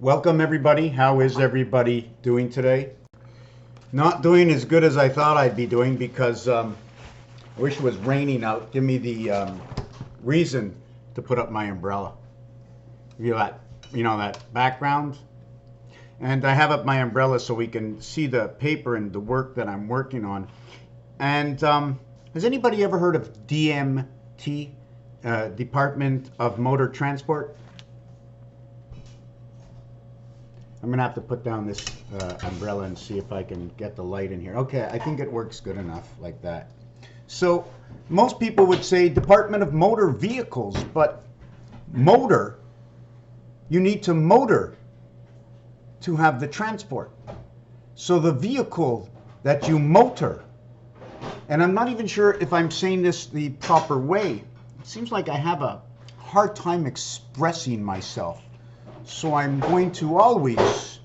Welcome everybody. How is everybody doing today? Not doing as good as I thought I'd be doing because I wish it was raining out. Give me the reason to put up my umbrella. You know that background? And I have up my umbrella so we can see the paper and the work that I'm working on. And has anybody ever heard of DMT, Department of Motor Transport? I'm going to have to put down this umbrella and see if I can get the light in here. Okay, I think it works good enough like that. So most people would say Department of Motor Vehicles, but motor, you need to motor to have the transport. So the vehicle that you motor, and I'm not even sure if I'm saying this the proper way. It seems like I have a hard time expressing myself. So I'm going to always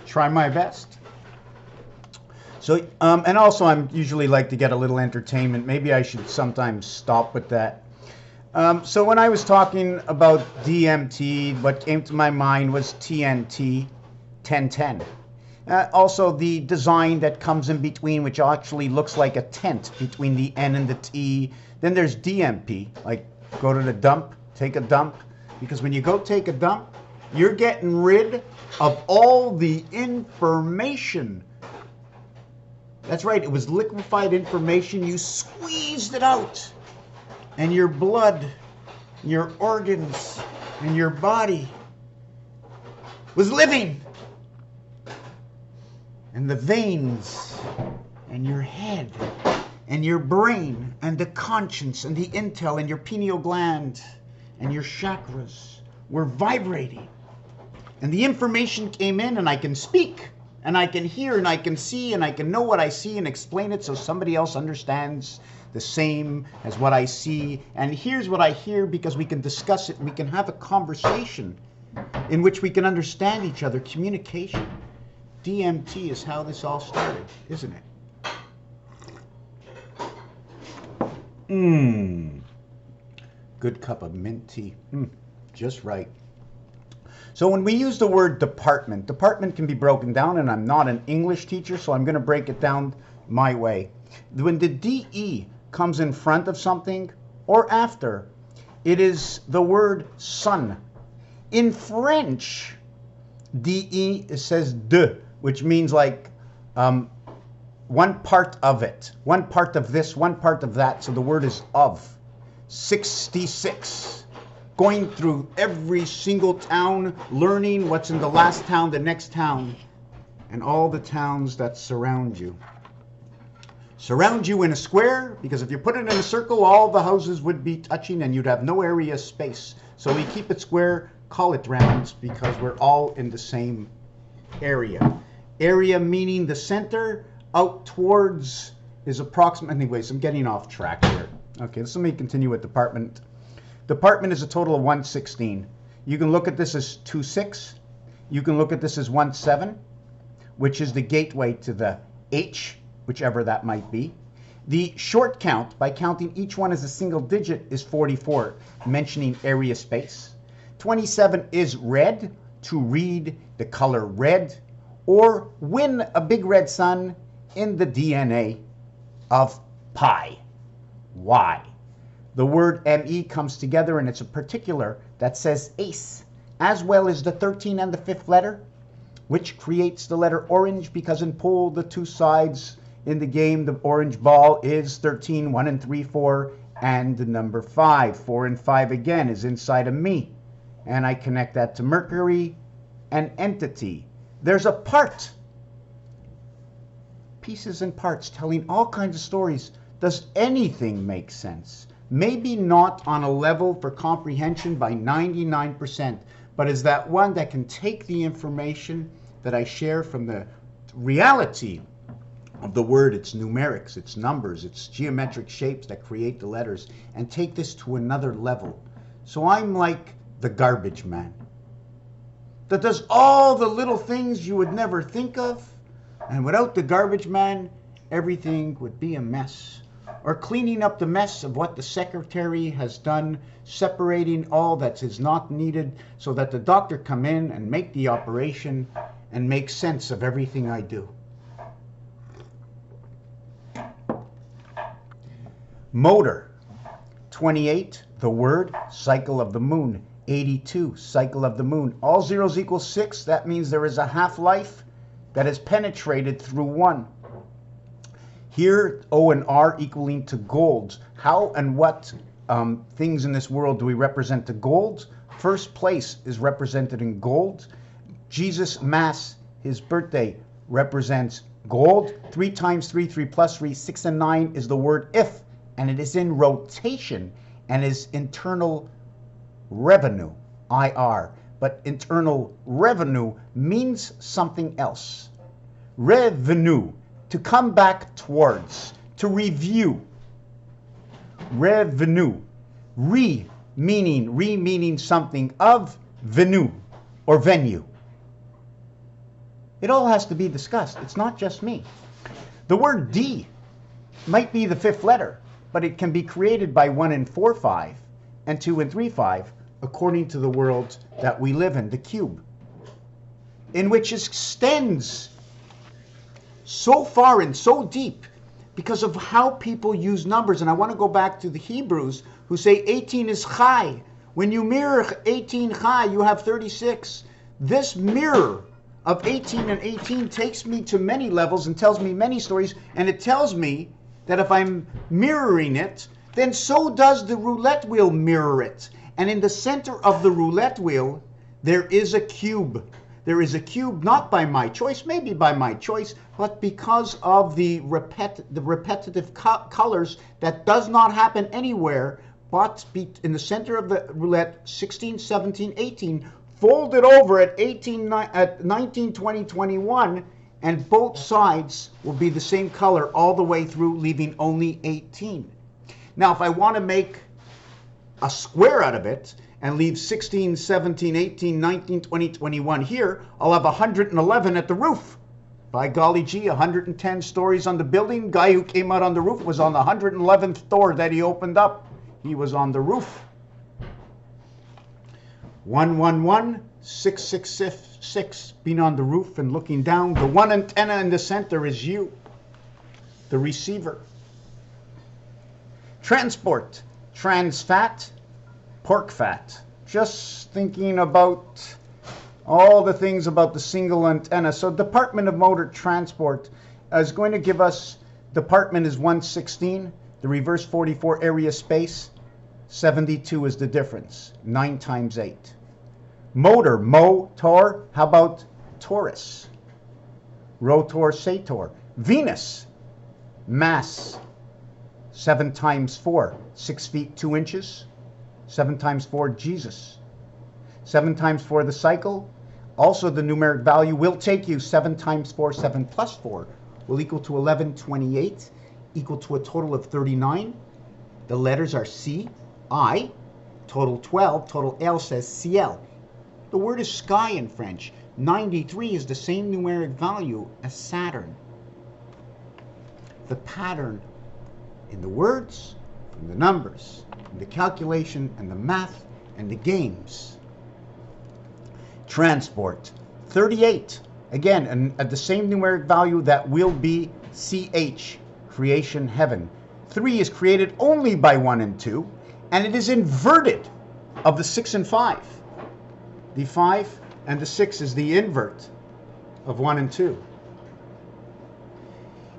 try my best. So, and also I'm usually like to get a little entertainment. Maybe I should sometimes stop with that. So when I was talking about DMT, what came to my mind was TNT 1010. Also the design that comes in between, which actually looks like a tent between the N and the T. Then there's DMP, like go to the dump, take a dump. Because when you go take a dump, you're getting rid of all the information. That's right, it was liquefied information. You squeezed it out. And your blood, your organs, and your body was living. And the veins, and your head, and your brain, and the conscience, and the intel, and your pineal gland, and your chakras were vibrating. And the information came in, and I can speak, and I can hear, and I can see, and I can know what I see and explain it so somebody else understands the same as what I see. And here's what I hear because we can discuss it, and we can have a conversation in which we can understand each other. Communication. DMT is how this all started, isn't it? Good cup of mint tea. Just right. So when we use the word department, department can be broken down, and I'm not an English teacher, so I'm going to break it down my way. When the DE comes in front of something or after, it is the word son. In French, DE, it says de, which means like one part of it, one part of this, one part of that. So the word is of. 66. Going through every single town, learning what's in the last town, the next town, and all the towns that surround you. Surround you in a square, because if you put it in a circle, all the houses would be touching and you'd have no area space. So we keep it square, call it rounds, because we're all in the same area. Area meaning the center, out towards is approximately, anyways, I'm getting off track here. Okay, let me continue with department. Department is a total of 116. You can look at this as 26. You can look at this as 17, which is the gateway to the H, whichever that might be. The short count, by counting each one as a single digit, is 44, mentioning area space. 27 is red, to read the color red, or win a big red sun in the DNA of pi. Why? The word ME comes together, and it's a particular that says ace, as well as the 13 and the 5th letter, which creates the letter orange, because in pool, the two sides in the game, the orange ball is 13, 1 and 3, 4, and the number 5. 4 and 5 again is inside of me. And I connect that to Mercury and entity. There's a part. Pieces and parts telling all kinds of stories. Does anything make sense? Maybe not on a level for comprehension by 99%, but is that one that can take the information that I share from the reality of the word, its numerics, its numbers, its geometric shapes that create the letters, and take this to another level. So I'm like the garbage man that does all the little things you would never think of, and without the garbage man, everything would be a mess. or cleaning up the mess of what the secretary has done, separating all that is not needed so that the doctor come in and make the operation and make sense of everything I do. Motor. 28, the word, cycle of the moon. 82, cycle of the moon. All zeros equal 6. That means there is a half-life that is penetrated through 1. Here, O and R equaling to golds. How and what things in this world do we represent to golds? First place is represented in gold. Jesus' Mass, his birthday, represents gold. 3 times 3, 3 plus 3, 6 and 9 is the word if, and it is in rotation and is internal revenue, IR. But internal revenue means something else. Revenue, to come back towards, to review. Revenue. Meaning something of venue or venue. It all has to be discussed. It's not just me. The word D might be the 5th letter, but it can be created by 1 and 4, 5 and 2 and 3, 5 according to the world that we live in, the cube, in which it extends so far and so deep because of how people use numbers. And I want to go back to the Hebrews who say 18 is chai. When you mirror 18 chai, you have 36. This mirror of 18 and 18 takes me to many levels and tells me many stories, and it tells me that if I'm mirroring it, then so does the roulette wheel mirror it. And in the center of the roulette wheel, there is a cube. There is a cube not by my choice, maybe by my choice, but because of the repetitive colors that does not happen anywhere, but in the center of the roulette, 16, 17, 18, folded over at 19, 20, 21, and both sides will be the same color all the way through, leaving only 18. Now, if I want to make a square out of it and leave 16, 17, 18, 19, 20, 21 here, I'll have 111 at the roof. By golly gee, 110 stories on the building. Guy who came out on the roof was on the 111th door that he opened up. He was on the roof. 111, 666, being on the roof and looking down. The 1 antenna in the center is you, the receiver. Transport, trans fat, pork fat. Just thinking about all the things about the single antenna. So Department of Motor Transport is going to give us, Department is 116, the reverse 44 area space, 72 is the difference, 9 times 8. Motor, motor, how about Taurus? Rotor, Sator. Venus, mass, 7 times 4, 6 feet 2 inches. 7 times 4, Jesus. 7 times 4, the cycle. Also, the numeric value will take you 7 times 4, 7 plus 4 will equal to 1128, equal to a total of 39. The letters are C, I, total 12, total L says CL. The word is sky in French. 93 is the same numeric value as Saturn. The pattern in the words, in the numbers, in the calculation, and the math, and the games. Transport. 38. Again, at the same numeric value that will be CH, creation heaven. 3 is created only by 1 and 2, and it is inverted of the 6 and 5. The 5 and the 6 is the invert of 1 and 2.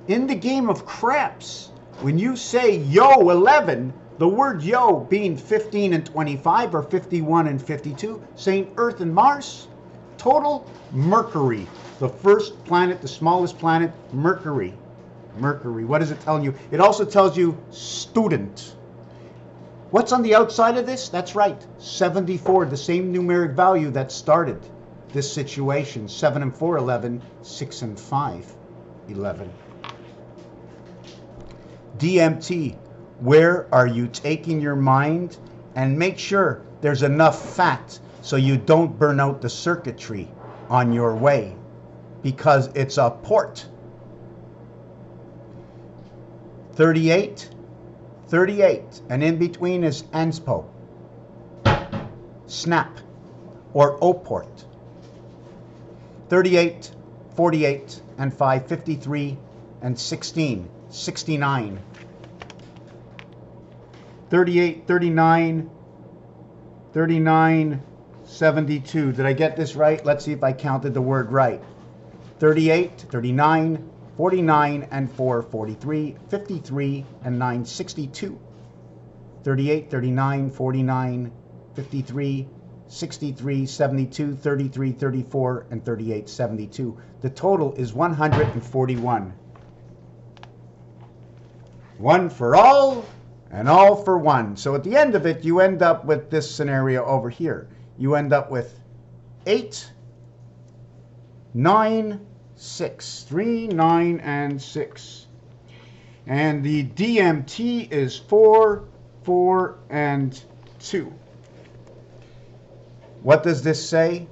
In the game of craps, when you say yo 11, the word yo being 15 and 25 or 51 and 52, saying Earth and Mars, total Mercury, the first planet, the smallest planet, Mercury. Mercury, what is it telling you? It also tells you student. What's on the outside of this? That's right, 74, the same numeric value that started this situation. 7 and 4, 11, 6 and 5, 11. DMT, where are you taking your mind? And make sure there's enough fat so you don't burn out the circuitry on your way, because it's a port. 38, 38, and in between is ANSPO, SNAP, or OPORT. 38, 48, and 5, 53, and 16, 69. 38, 39, 39, 72. Did I get this right? Let's see if I counted the word right. 38, 39, 49, and 4, 43, 53, and 9, 62. 38, 39, 49, 53, 63, 72, 33, 34, and 38, 72. The total is 141. One for all, and all for one. So at the end of it, you end up with this scenario over here. You end up with 8, 9, 6. 3, 9, and 6. And the DMT is 4, 4, and 2. What does this say?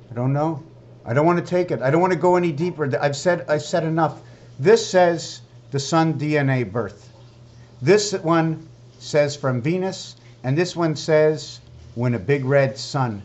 I don't know. I don't want to take it. I don't want to go any deeper. I've said enough. This says the sun DNA birth. This one says from Venus, and this one says when a big red sun